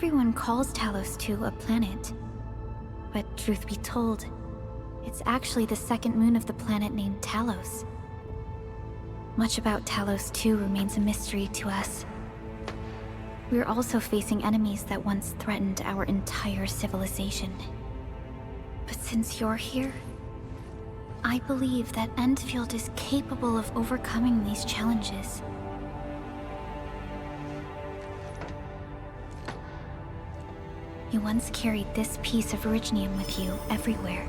Everyone calls Talos 2 a planet. But truth be told, it's actually the second moon of the planet named Talos. Much about Talos 2 remains a mystery to us. We're also facing enemies that once threatened our entire civilization. But since you're here, I believe that Endfield is capable of overcoming these challenges. You once carried this piece of Originium with you everywhere.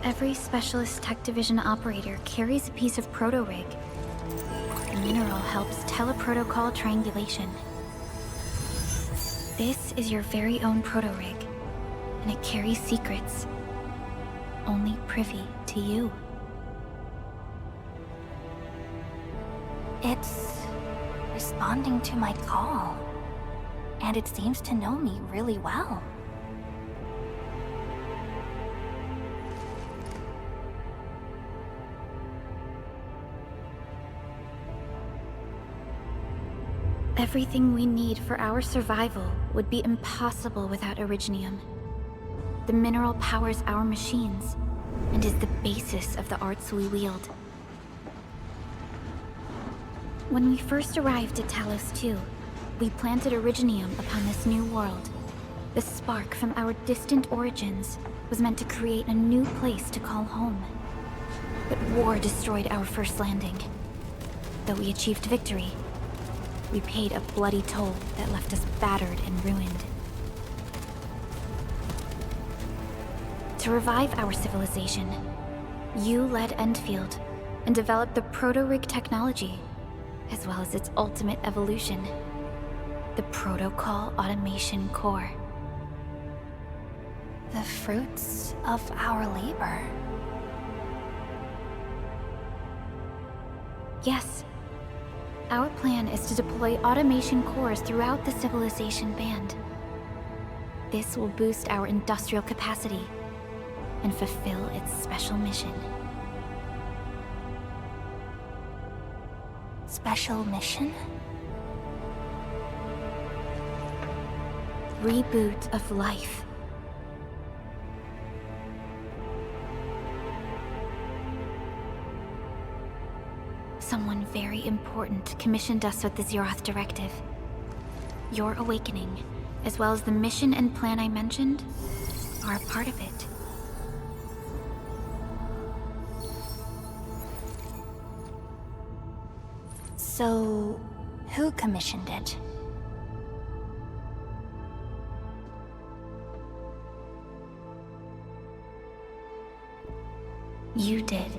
Every Specialist Tech Division operator carries a piece of proto-rig. The mineral helps teleprotocol triangulation. This is your very own proto-rig, and it carries secrets only privy to you. It's responding to my call, and it seems to know me really well. Everything we need for our survival would be impossible without Originium. The mineral powers our machines, and is the basis of the arts we wield. When we first arrived at Talos 2, we planted Originium upon this new world. The spark from our distant origins was meant to create a new place to call home. But war destroyed our first landing. Though we achieved victory, we paid a bloody toll that left us battered and ruined. To revive our civilization, you led Endfield and developed the proto-rig technology, as well as its ultimate evolution, the Protocol Automation Core. The fruits of our labor. Yes. Our plan is to deploy automation cores throughout the civilization band. This will boost our industrial capacity and fulfill its special mission. Special mission? Reboot of life. Someone very important commissioned us with the Zeroth Directive. Your awakening, as well as the mission and plan I mentioned, are a part of it. So, who commissioned it? You did.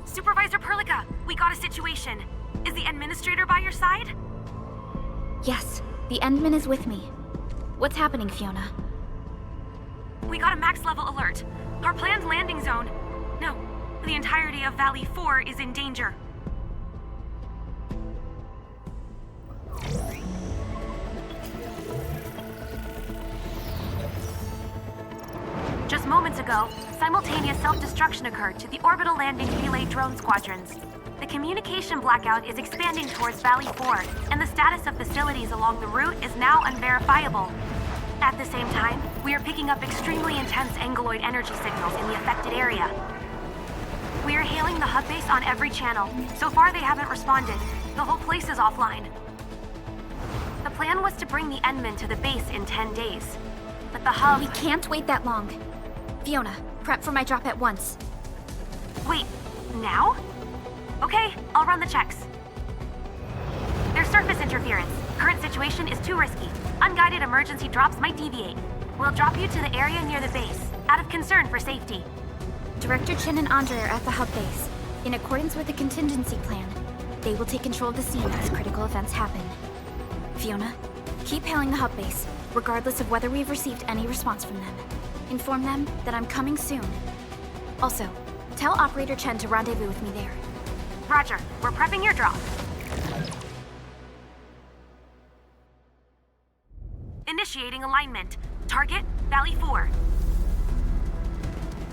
Supervisor Perlica, we got a situation. Is the administrator by your side? Yes, the Endman is with me. What's happening, Fiona? We got a max-level alert. Our planned landing zone... No, the entirety of Valley 4 is in danger. Just moments ago, simultaneous self-destruction occurred to the orbital landing relay drone squadrons. The communication blackout is expanding towards Valley 4, and the status of facilities along the route is now unverifiable. At the same time, we are picking up extremely intense angeloid energy signals in the affected area. We are hailing the hub base on every channel. So far, they haven't responded. The whole place is offline. The plan was to bring the Endman to the base in 10 days. But the hub... We can't wait that long. Fiona, prep for my drop at once. Wait, now? Okay, I'll run the checks. There's surface interference. Current situation is too risky. Unguided emergency drops might deviate. We'll drop you to the area near the base, out of concern for safety. Director Chen and Andre are at the hub base. In accordance with the contingency plan, they will take control of the scene as critical events happen. Fiona, keep hailing the hub base, regardless of whether we've received any response from them. Inform them that I'm coming soon. Also, tell Operator Chen to rendezvous with me there. Roger. We're prepping your drop. Initiating alignment. Target, Valley 4.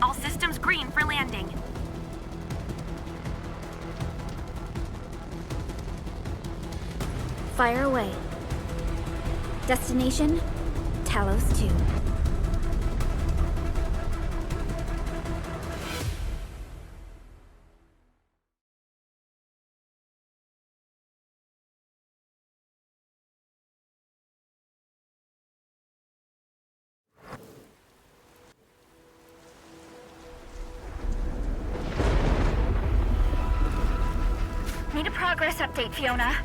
All systems green for landing. Fire away. Destination, Talos 2. Need a progress update, Fiona.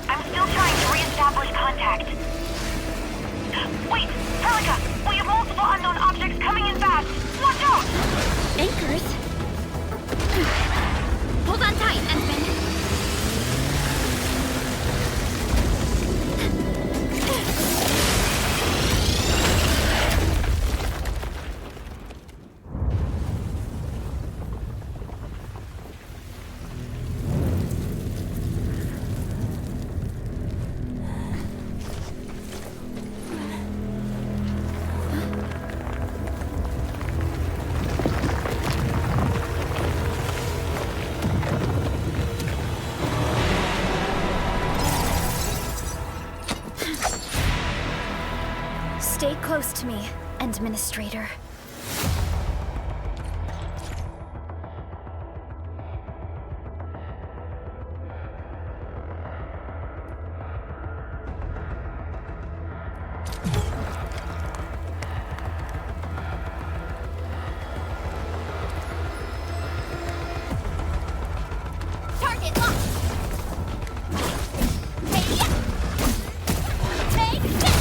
I'm still trying to re-establish contact. Wait! Celica! We have multiple unknown objects coming in fast! Watch out! Anchors? Hold on tight, Endman. Stay close to me, Administrator. Target locked! Take this!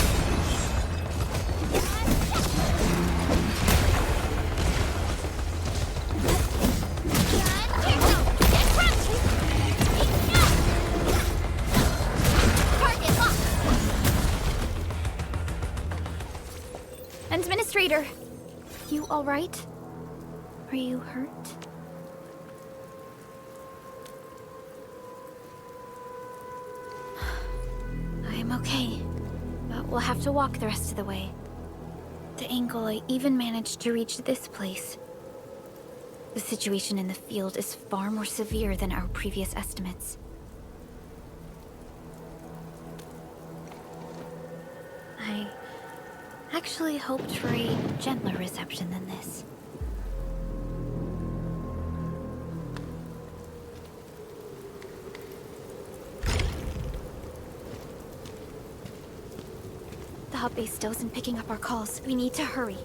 Administrator, you all right? Are you hurt? I'm okay, but we'll have to walk the rest of the way. The angle I even managed to reach this place. The situation in the field is far more severe than our previous estimates. I actually hoped for a gentler reception than this. The hub base still isn't picking up our calls. We need to hurry.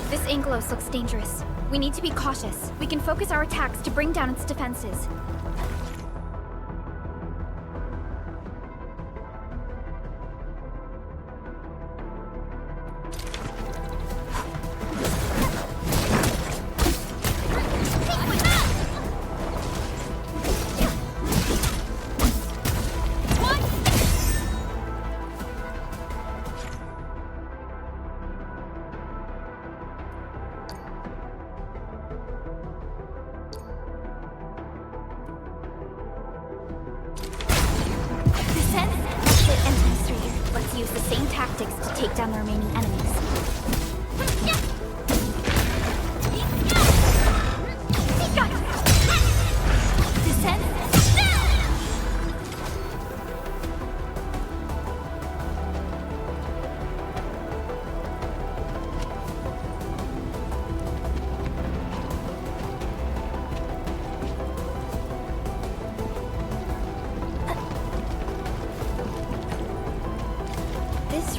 This Angelos looks dangerous. We need to be cautious. We can focus our attacks to bring down its defenses. Let's use the same tactics to take down the remaining enemies. Descend.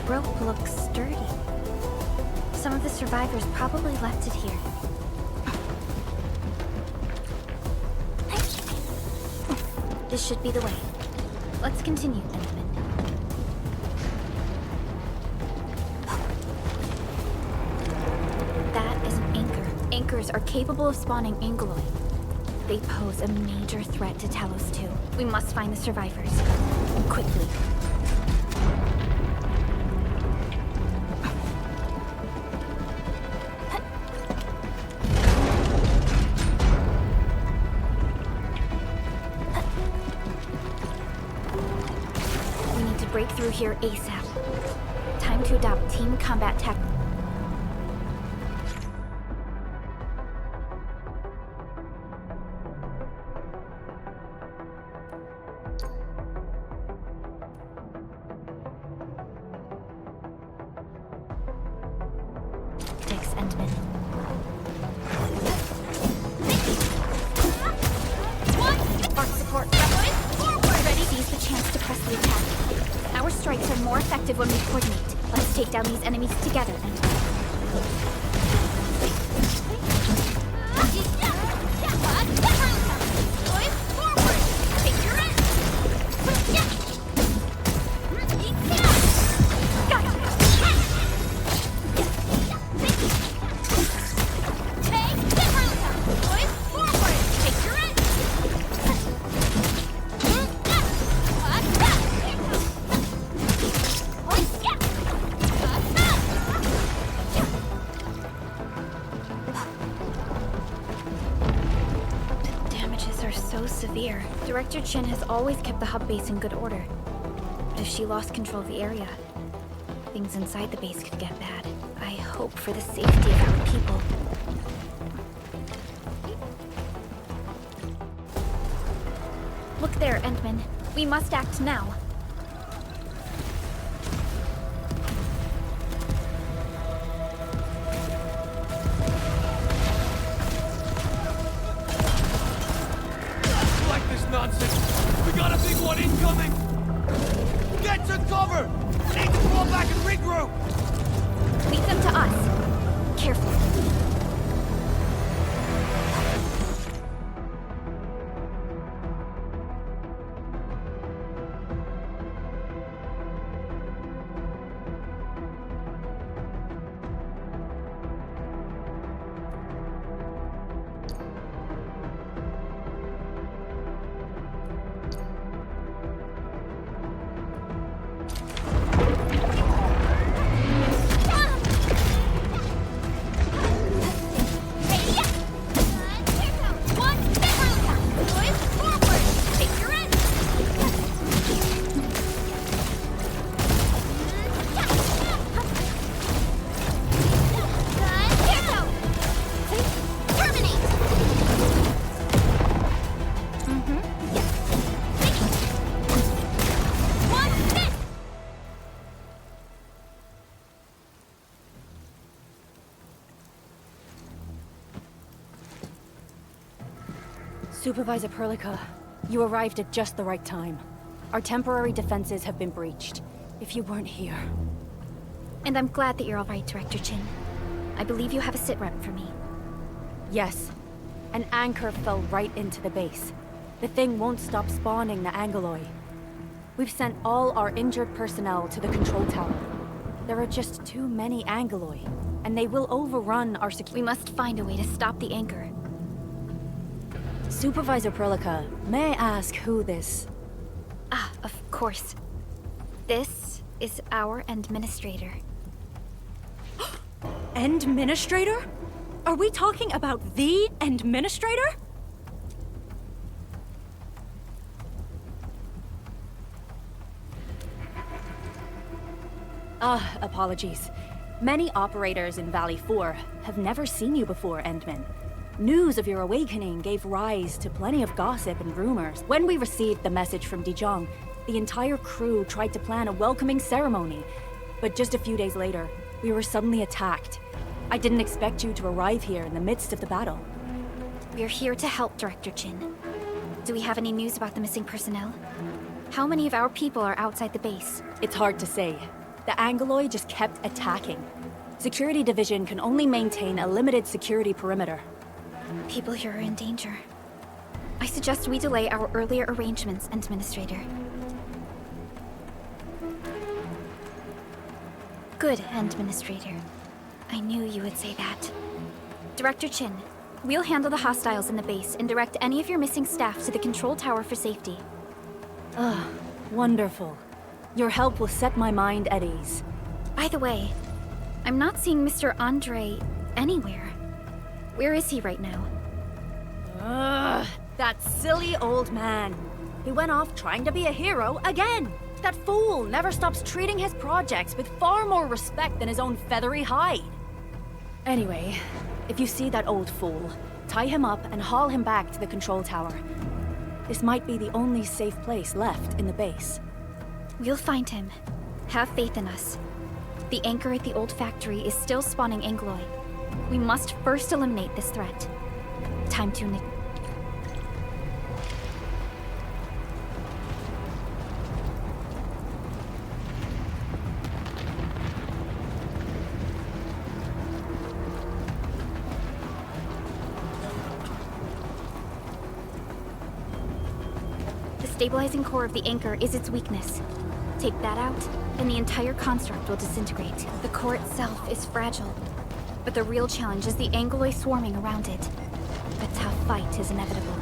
rope looks sturdy. Some of the survivors probably left it here. This should be the way. Let's continue, Endman. That is an anchor. Anchors are capable of spawning Angeloi. They pose a major threat to Talos 2. We must find the survivors. And quickly. We need to break through here ASAP. Time to adopt team combat tactics. Endman. Arc support. Ready? Seize the chance to press the attack. Our strikes are more effective when we coordinate. Let's take down these enemies together, Endman. Severe. Director Chen has always kept the hub base in good order. But if she lost control of the area, things inside the base could get bad. I hope for the safety of our people. Look there, Endman. We must act now. Nonsense! We got a big one incoming! Get to cover! We need to fall back and regroup! Lead them to us. Careful. Supervisor Perlica, you arrived at just the right time. Our temporary defenses have been breached. If you weren't here... And I'm glad that you're all right, Director Chen. I believe you have a sit-rep for me. Yes. An anchor fell right into the base. The thing won't stop spawning the Angeloi. We've sent all our injured personnel to the control tower. There are just too many Angeloi, and they will overrun our security. We must find a way to stop the anchor. Supervisor Perlica, may I ask who this... Ah, of course. This is our administrator. Administrator? Are we talking about the administrator? Apologies. Many operators in Valley 4 have never seen you before, Endman. News of your awakening gave rise to plenty of gossip and rumors. When we received the message from Dijong, the entire crew tried to plan a welcoming ceremony. But just a few days later, we were suddenly attacked. I didn't expect you to arrive here in the midst of the battle. We're here to help, Director Chen. Do we have any news about the missing personnel? How many of our people are outside the base? It's hard to say. The Angloid just kept attacking. Security Division can only maintain a limited security perimeter. People here are in danger. I suggest we delay our earlier arrangements, Administrator. Good, Administrator. I knew you would say that. Director Chen, we'll handle the hostiles in the base and direct any of your missing staff to the control tower for safety. Wonderful. Your help will set my mind at ease. By the way, I'm not seeing Mr. Andre anywhere. Where is he right now? That silly old man. He went off trying to be a hero again. That fool never stops treating his projects with far more respect than his own feathery hide. Anyway, if you see that old fool, tie him up and haul him back to the control tower. This might be the only safe place left in the base. We'll find him. Have faith in us. The anchor at the old factory is still spawning Angloid. We must first eliminate this threat. Time to The stabilizing core of the anchor is its weakness. Take that out, and the entire construct will disintegrate. The core itself is fragile, but the real challenge is the Angloid swarming around it. A tough fight is inevitable.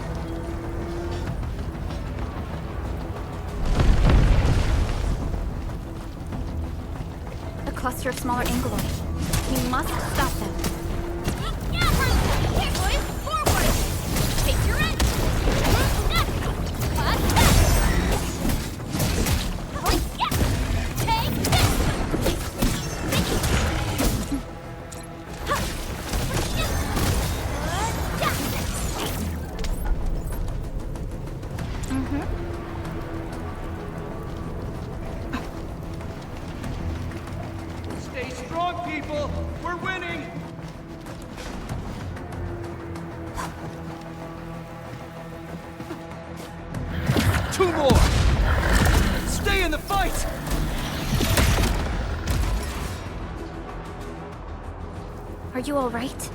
A cluster of smaller Angloid. We must stop them. Here, boys! Forward! Take your end! Stay strong, people! We're winning! Two more! Stay in the fight! Are you all right?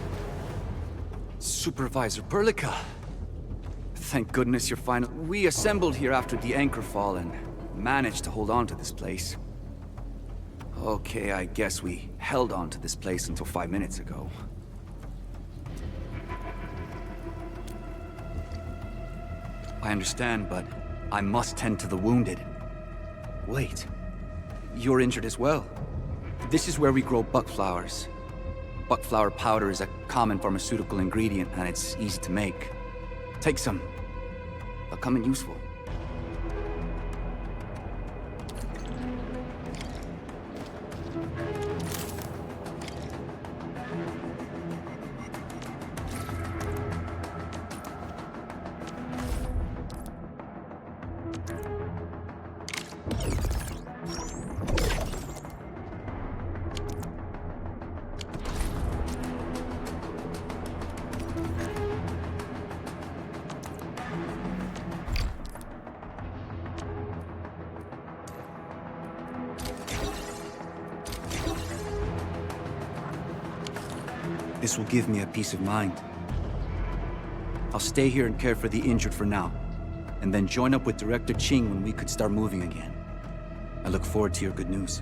Supervisor Perlica. Thank goodness you're fine. We assembled here after the anchor fall and managed to hold on to this place. Okay, I guess we held on to this place until 5 minutes ago. I understand, but I must tend to the wounded. Wait, you're injured as well. This is where we grow buckflowers. Buckflower powder is a common pharmaceutical ingredient, and it's easy to make. Take some. They'll come in useful. This will give me a peace of mind. I'll stay here and care for the injured for now, and then join up with Director Qing when we could start moving again. I look forward to your good news.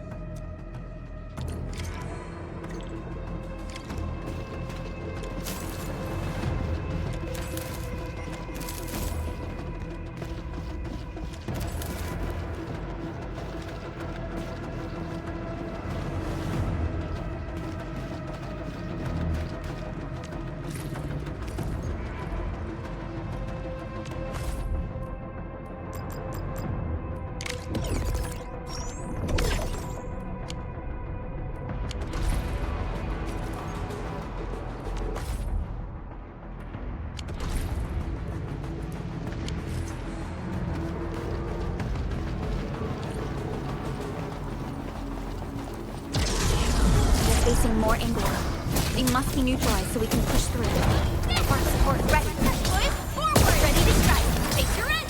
Facing more Angloid. They must be neutralized so we can push through. Support ready. Boys, forward! Ready to strike! Take your end!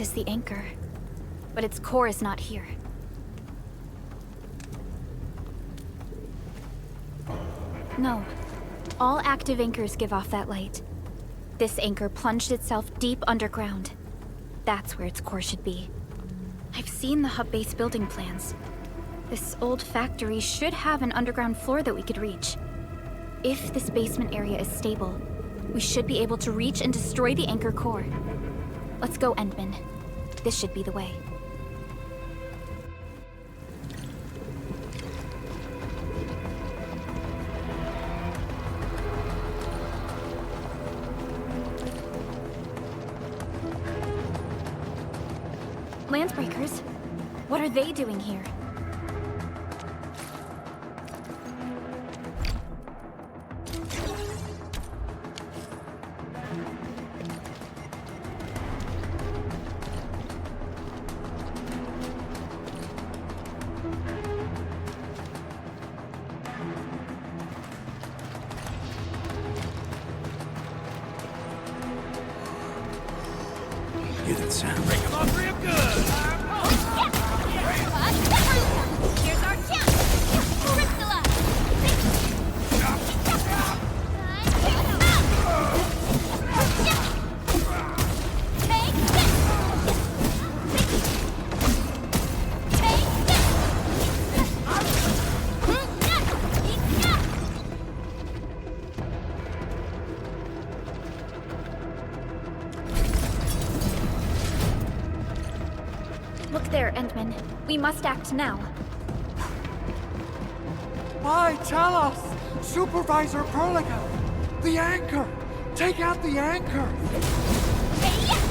is the anchor, but its core is not here. No. All active anchors give off that light. This anchor plunged itself deep underground. That's where its core should be. I've seen the hub base building plans. This old factory should have an underground floor that we could reach. If this basement area is stable, we should be able to reach and destroy the anchor core. Let's go, Endman. This should be the way. Landbreakers? What are they doing here? Hear that sound? Break them off real good! Here's our chance! Crystalla! Take this! Take this! Look there, Endman. We must act now. Why, tell us! Supervisor Perlica! The anchor! Take out the anchor! Take this!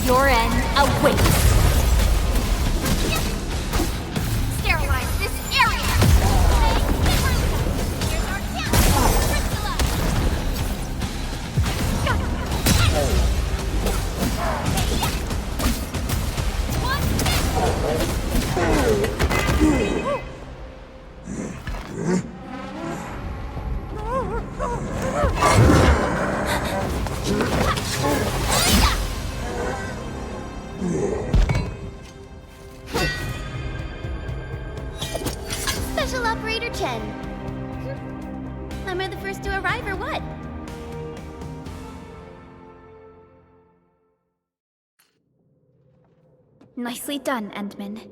Your end awaits. Sterilize this area. Here's our chance. Crystalla. Special Operator Chen. Am I the first to arrive or what? Nicely done, Endman.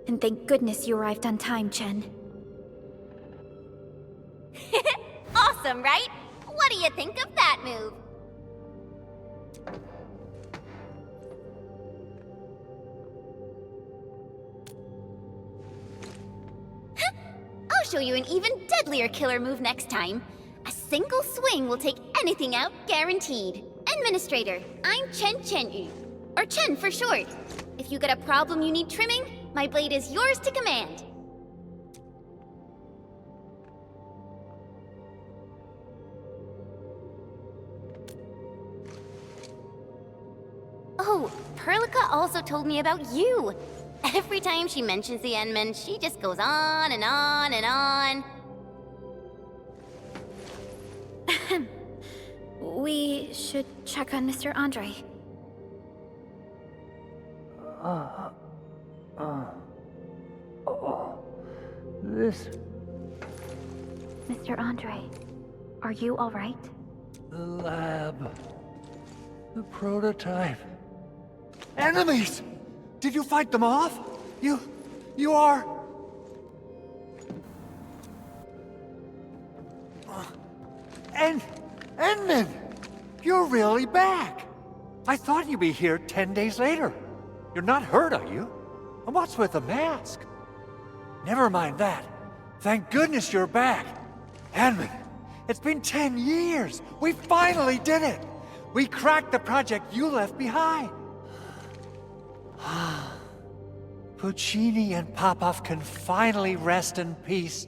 And thank goodness you arrived on time, Chen. Awesome, right? What do you think of that move? I'll show you an even deadlier killer move next time. A single swing will take anything out, guaranteed. Administrator, I'm Chen Qianyu, or Chen for short. If you got a problem you need trimming, my blade is yours to command. Oh, Perlica also told me about you. Every time she mentions the Endman, she just goes on and on and on. We should check on Mr. Andre. This... Mr. Andre, are you all right? the lab. The prototype. Enemies! Did you fight them off? You are... Endman! You're really back! I thought you'd be here 10 days later. You're not hurt, are you? And what's with the mask? Never mind that. Thank goodness you're back. Endman, it's been 10 years! We finally did it! We cracked the project you left behind! Puccini and Popov can finally rest in peace.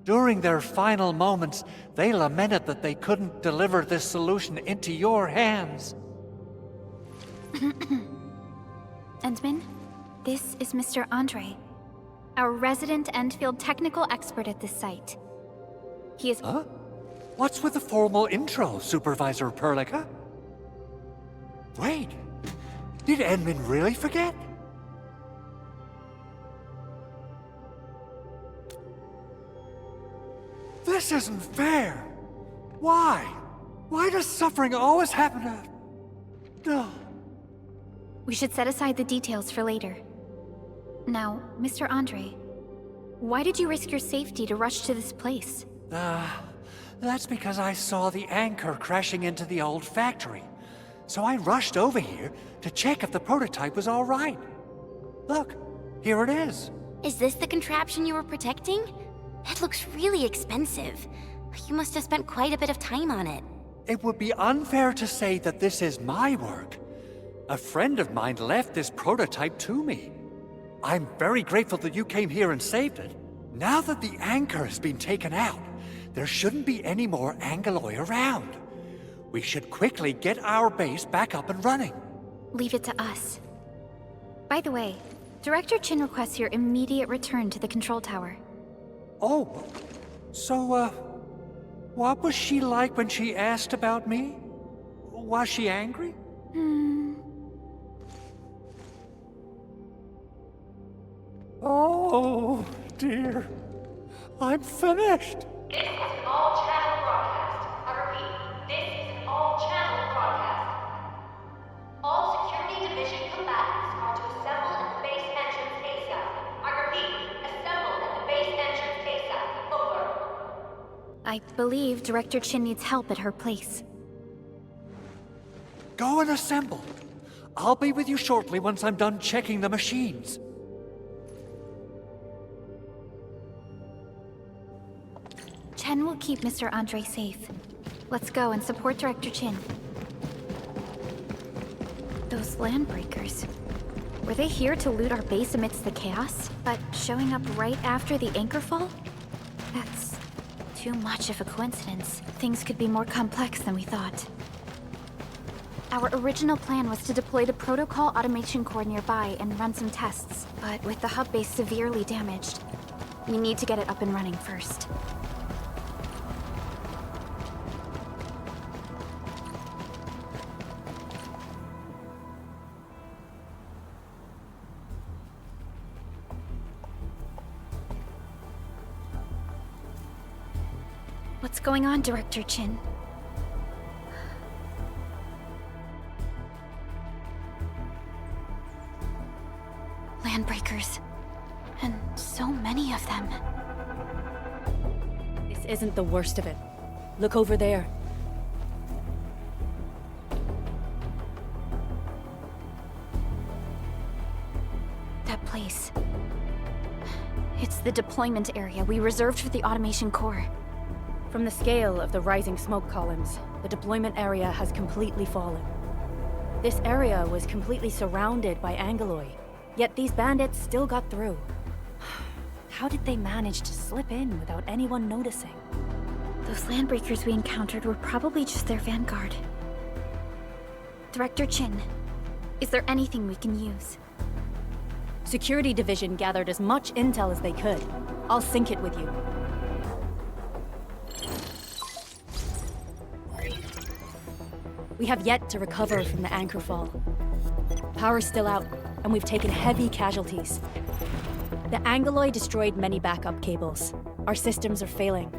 During their final moments, they lamented that they couldn't deliver this solution into your hands. Endman, this is Mr. Andre, our resident Endfield technical expert at this site. He is... Huh? What's with the formal intro, Supervisor Perlica? Wait, did Endman really forget? This isn't fair! Why? Why does suffering always happen to... No. We should set aside the details for later. Now, Mr. Andre, why did you risk your safety to rush to this place? That's because I saw the anchor crashing into the old factory. So I rushed over here to check if the prototype was all right. Look, here it is. Is this the contraption you were protecting? It looks really expensive. You must have spent quite a bit of time on it. It would be unfair to say that this is my work. A friend of mine left this prototype to me. I'm very grateful that you came here and saved it. Now that the anchor has been taken out, there shouldn't be any more Angeloi around. We should quickly get our base back up and running. Leave it to us. By the way, Director Chen requests your immediate return to the control tower. Oh, so, what was she like when she asked about me? Was she angry? Oh, dear. I'm finished. This is an all-channel broadcast. I repeat, this is an all-channel broadcast. All security division combatants are to assemble at the base entrance ASAP. I repeat, assemble at the base entrance ASAP. Over. I believe Director Chen needs help at her place. Go and assemble. I'll be with you shortly once I'm done checking the machines. Chen will keep Mr. Andre safe. Let's go and support Director Chen. Those landbreakers. Were they here to loot our base amidst the chaos, but showing up right after the anchor fall? That's too much of a coincidence. Things could be more complex than we thought. Our original plan was to deploy the protocol automation core nearby and run some tests, but with the hub base severely damaged, we need to get it up and running first. What's going on, Director Chen? Landbreakers. And so many of them. This isn't the worst of it. Look over there. That place. It's the deployment area we reserved for the automation core. From the scale of the rising smoke columns, the deployment area has completely fallen. This area was completely surrounded by Angeloi, yet these bandits still got through. How did they manage to slip in without anyone noticing? Those landbreakers we encountered were probably just their vanguard. Director Chen, is there anything we can use? Security Division gathered as much intel as they could. I'll sync it with you. We have yet to recover from the anchor fall. Power's still out, and we've taken heavy casualties. The Angoloid destroyed many backup cables. Our systems are failing.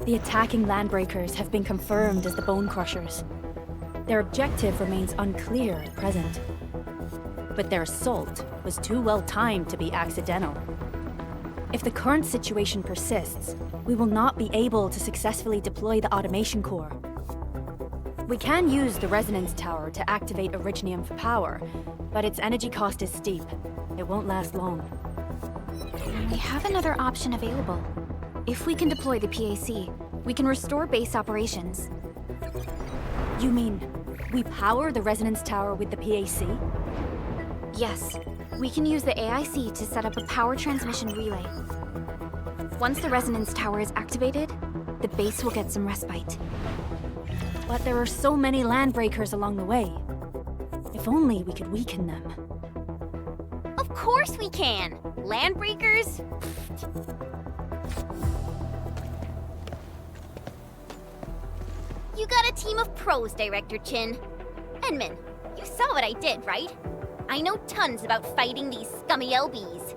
The attacking landbreakers have been confirmed as the Bone Crushers. Their objective remains unclear at present. But their assault was too well timed to be accidental. If the current situation persists, we will not be able to successfully deploy the automation core. We can use the resonance tower to activate Originium for power, but its energy cost is steep. It won't last long. We have another option available. If we can deploy the PAC, we can restore base operations. You mean, we power the resonance tower with the PAC? Yes, we can use the AIC to set up a power transmission relay. Once the resonance tower is activated, the base will get some respite. But there are so many landbreakers along the way. If only we could weaken them. Of course we can! Landbreakers? You got a team of pros, Director Chen. Enman, you saw what I did, right? I know tons about fighting these scummy LBs.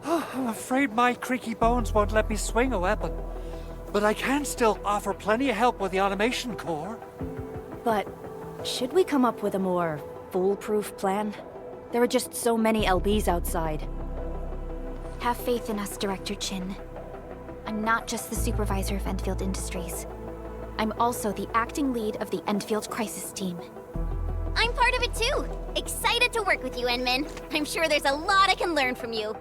I'm afraid my creaky bones won't let me swing a weapon. But I can still offer plenty of help with the automation core. But should we come up with a more foolproof plan? There are just so many LBs outside. Have faith in us, Director Chen. I'm not just the supervisor of Endfield Industries. I'm also the acting lead of the Endfield Crisis Team. I'm part of it too! Excited to work with you, Enman. I'm sure there's a lot I can learn from you.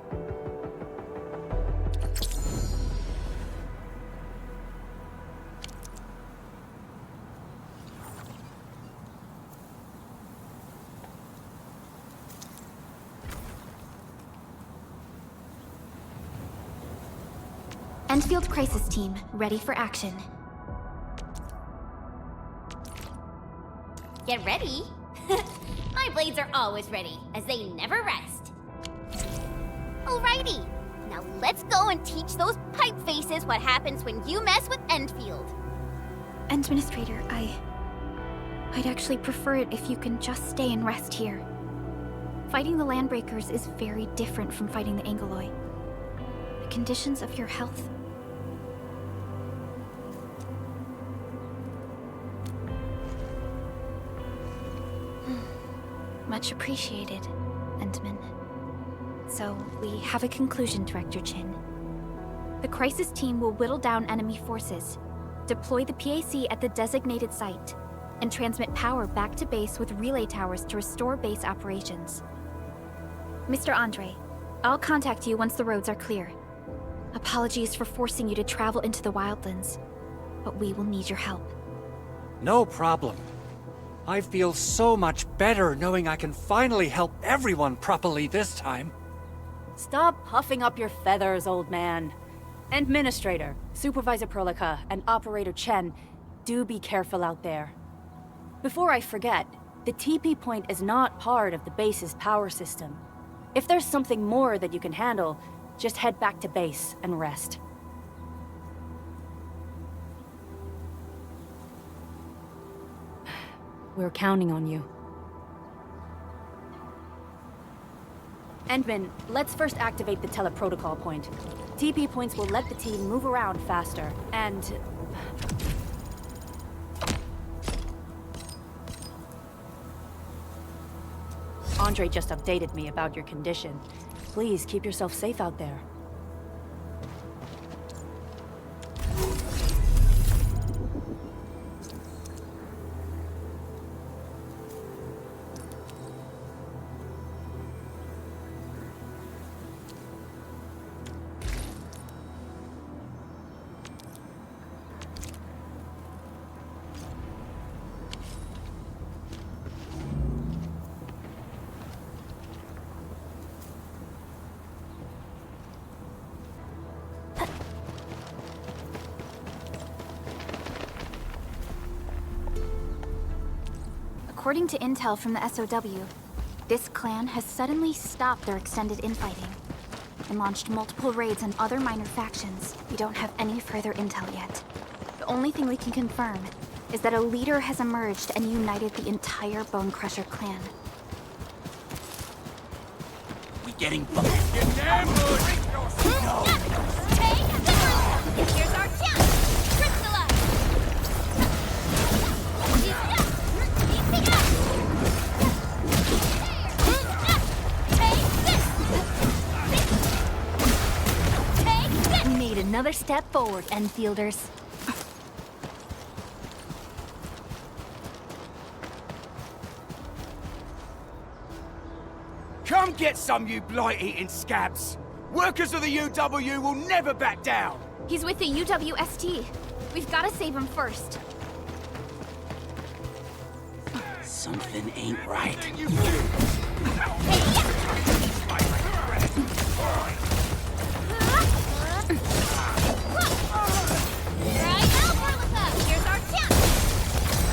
Endfield Crisis Team, ready for action. Get ready? My blades are always ready, as they never rest. Alrighty, now let's go and teach those pipe faces what happens when you mess with Endfield. Administrator, I'd actually prefer it if you can just stay and rest here. Fighting the Landbreakers is very different from fighting the Angoloi. The conditions of your health... Much appreciated, Endman. So, we have a conclusion, Director Chen. The Crisis Team will whittle down enemy forces, deploy the PAC at the designated site, and transmit power back to base with relay towers to restore base operations. Mr. Andre, I'll contact you once the roads are clear. Apologies for forcing you to travel into the wildlands, but we will need your help. No problem. I feel so much better knowing I can finally help everyone properly this time. Stop puffing up your feathers, old man. Administrator, Supervisor Prolica, and Operator Chen, do be careful out there. Before I forget, the TP point is not part of the base's power system. If there's something more that you can handle, just head back to base and rest. We're counting on you. Endman, let's first activate the teleprotocol point. TP points will let the team move around faster, and... Andre just updated me about your condition. Please keep yourself safe out there. According to intel from the SOW, this clan has suddenly stopped their extended infighting and launched multiple raids on other minor factions. We don't have any further intel yet. The only thing we can confirm is that a leader has emerged and united the entire Bone Crusher clan. We getting bumped. Get down, bud! Take this! Here's our chance! Crystallize! Take this! We made another step forward, Enfielders. Come get some, you blight-eating scabs! Workers of the UW will never back down! He's with the UWST. We've got to save him first. Something ain't right. Right over with us! Here's our chance!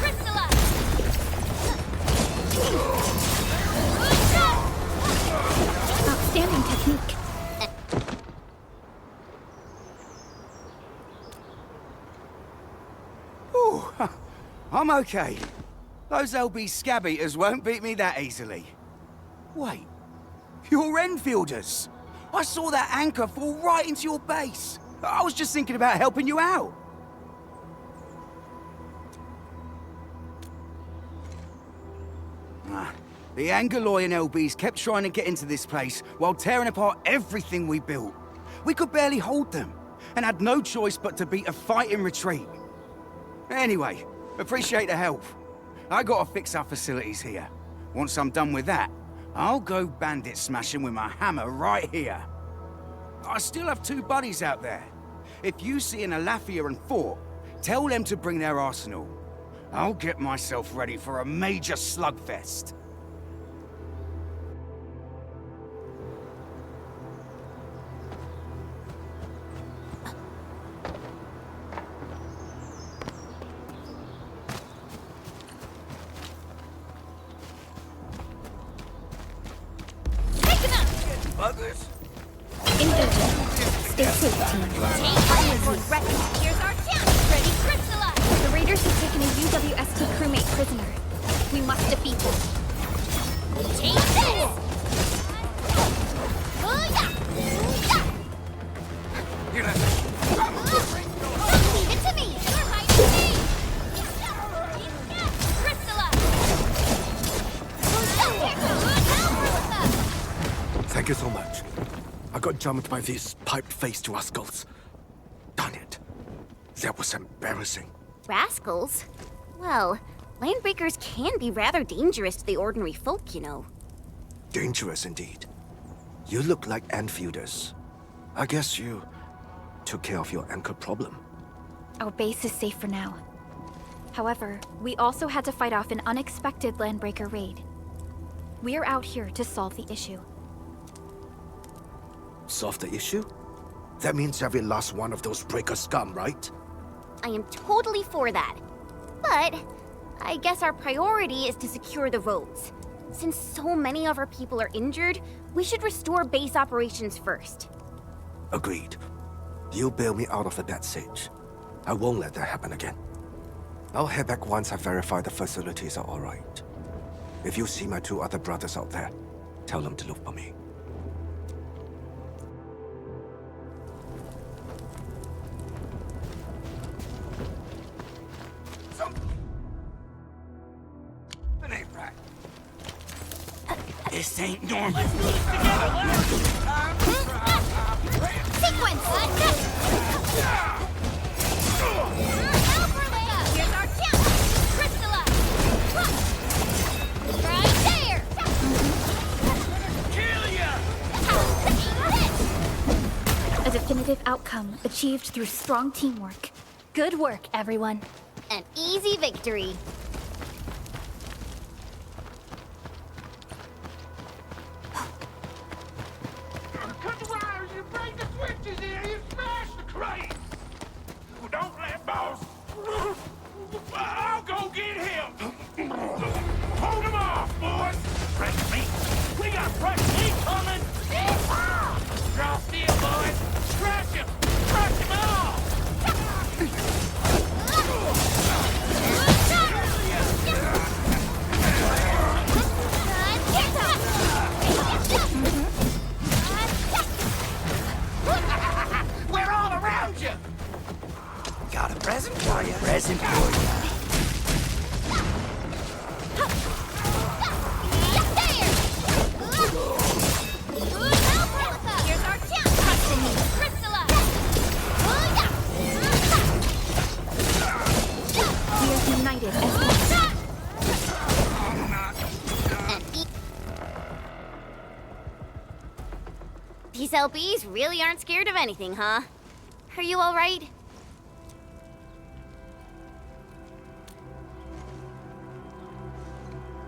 Crystallize! Outstanding technique. Ooh, I'm okay. Those LB scab eaters won't beat me that easily. Wait, you're Enfielders! I saw that anchor fall right into your base. I was just thinking about helping you out. The Angaloy and LBs kept trying to get into this place while tearing apart everything we built. We could barely hold them, and had no choice but to beat a fighting retreat. Anyway, appreciate the help. I gotta fix our facilities here. Once I'm done with that, I'll go bandit smashing with my hammer right here. I still have 2 buddies out there. If you see an Alafia and Fort, tell them to bring their arsenal. I'll get myself ready for a major slugfest. Buggers? Engaging. Stay safe, team. Here's our chance! Ready, crystallize! The Raiders have taken a UWST crewmate prisoner. We must defeat them. Take this! Leave it to me! You're hiding me! Crystallize! Thank you so much. I got jumped by these pipe-faced rascals. Darn it. That was embarrassing. Rascals? Well, landbreakers can be rather dangerous to the ordinary folk, you know. Dangerous indeed. You look like Enfielders. I guess you took care of your anchor problem. Our base is safe for now. However, we also had to fight off an unexpected landbreaker raid. We're out here to solve the issue. Solve the issue? That means every last one of those breaker scum, right? I am totally for that. But I guess our priority is to secure the roads. Since so many of our people are injured, we should restore base operations first. Agreed. You bail me out of the bad sage. I won't let that happen again. I'll head back once I verify the facilities are all right. If you see my 2 other brothers out there, tell them to look for me. This ain't normal. Sequence! Here's our chance! Crystallize! Right there! Kill ya! A definitive outcome achieved through strong teamwork. Good work, everyone. An easy victory. Cut the wires, you break the switches here, you smash the crates! Don't let boss. I'll go get him! Hold him off, boys! Fresh meat! We got fresh meat coming! Draw steel, boys! Crush him! Crush him all! These LBs really aren't scared of anything, huh? Are you alright?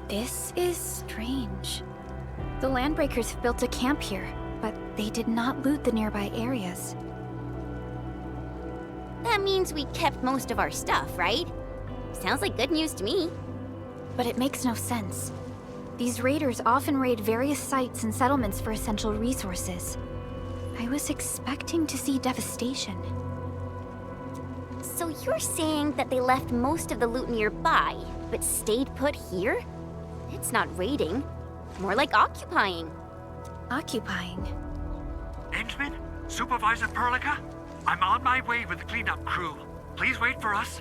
This is strange. The Landbreakers built a camp here, but they did not loot the nearby areas. That means we kept most of our stuff, right? Sounds like good news to me. But it makes no sense. These raiders often raid various sites and settlements for essential resources. I was expecting to see devastation. So you're saying that they left most of the loot nearby, but stayed put here? It's not raiding. More like occupying. Occupying? Endman? Supervisor Perlica? I'm on my way with the cleanup crew. Please wait for us.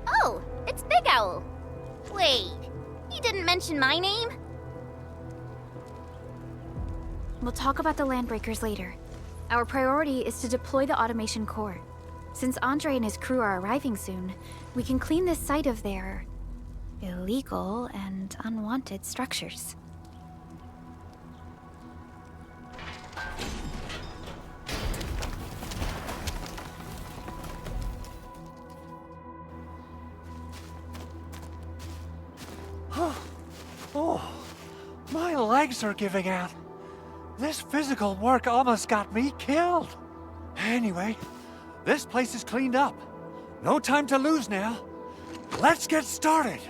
Oh, it's Big Owl. Wait, he didn't mention my name? We'll talk about the Landbreakers later. Our priority is to deploy the automation core. Since Andre and his crew are arriving soon, we can clean this site of their illegal and unwanted structures. Oh, my legs are giving out. This physical work almost got me killed. Anyway, this place is cleaned up. No time to lose now. Let's get started.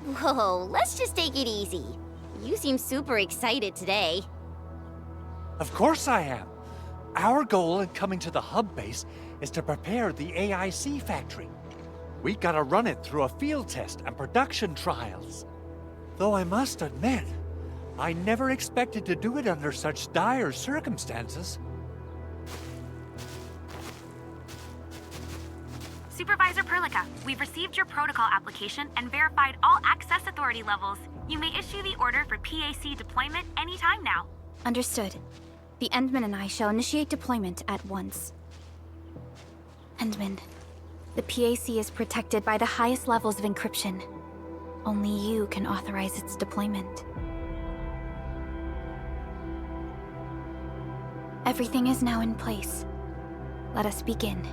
Whoa, let's just take it easy. You seem super excited today. Of course I am. Our goal in coming to the hub base is to prepare the AIC factory. We gotta run it through a field test and production trials. Though I must admit, I never expected to do it under such dire circumstances. Supervisor Perlica, we've received your protocol application and verified all access authority levels. You may issue the order for PAC deployment anytime now. Understood. The Endman and I shall initiate deployment at once. Endman, the PAC is protected by the highest levels of encryption. Only you can authorize its deployment. Everything is now in place. Let us begin.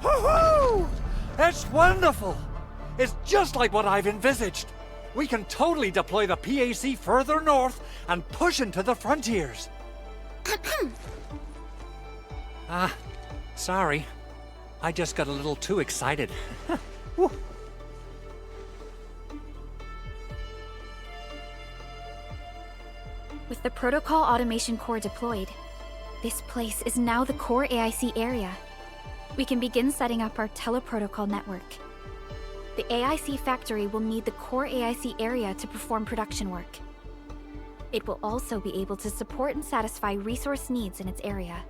Woohoo! It's wonderful! It's just like what I've envisaged. We can totally deploy the PAC further north and push into the frontiers. Sorry. I just got a little too excited. Whew. With the protocol automation core deployed, this place is now the core AIC area. We can begin setting up our teleprotocol network. The AIC factory will need the core AIC area to perform production work. It will also be able to support and satisfy resource needs in its area.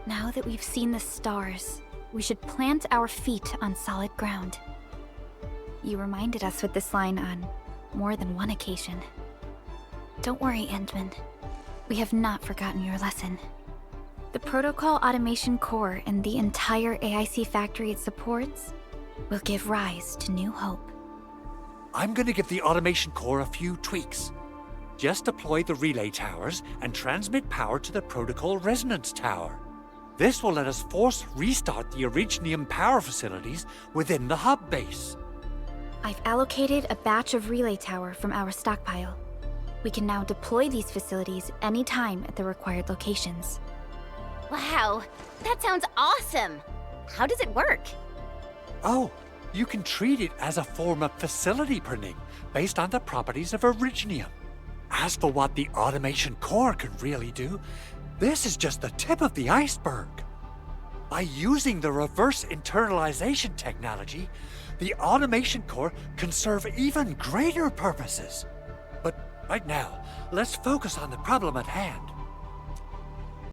Now that we've seen the stars, we should plant our feet on solid ground. You reminded us with this line on more than one occasion. Don't worry, Endman. We have not forgotten your lesson. The protocol automation core and the entire AIC factory it supports will give rise to new hope. I'm gonna give the automation core a few tweaks. Just deploy the relay towers and transmit power to the protocol resonance tower. This will let us force restart the Originium power facilities within the hub base. I've allocated a batch of relay tower from our stockpile. We can now deploy these facilities anytime at the required locations. Wow, that sounds awesome! How does it work? Oh, you can treat it as a form of facility printing based on the properties of Originium. As for what the automation core can really do, this is just the tip of the iceberg. By using the reverse internalization technology, the automation core can serve even greater purposes. But right now, let's focus on the problem at hand.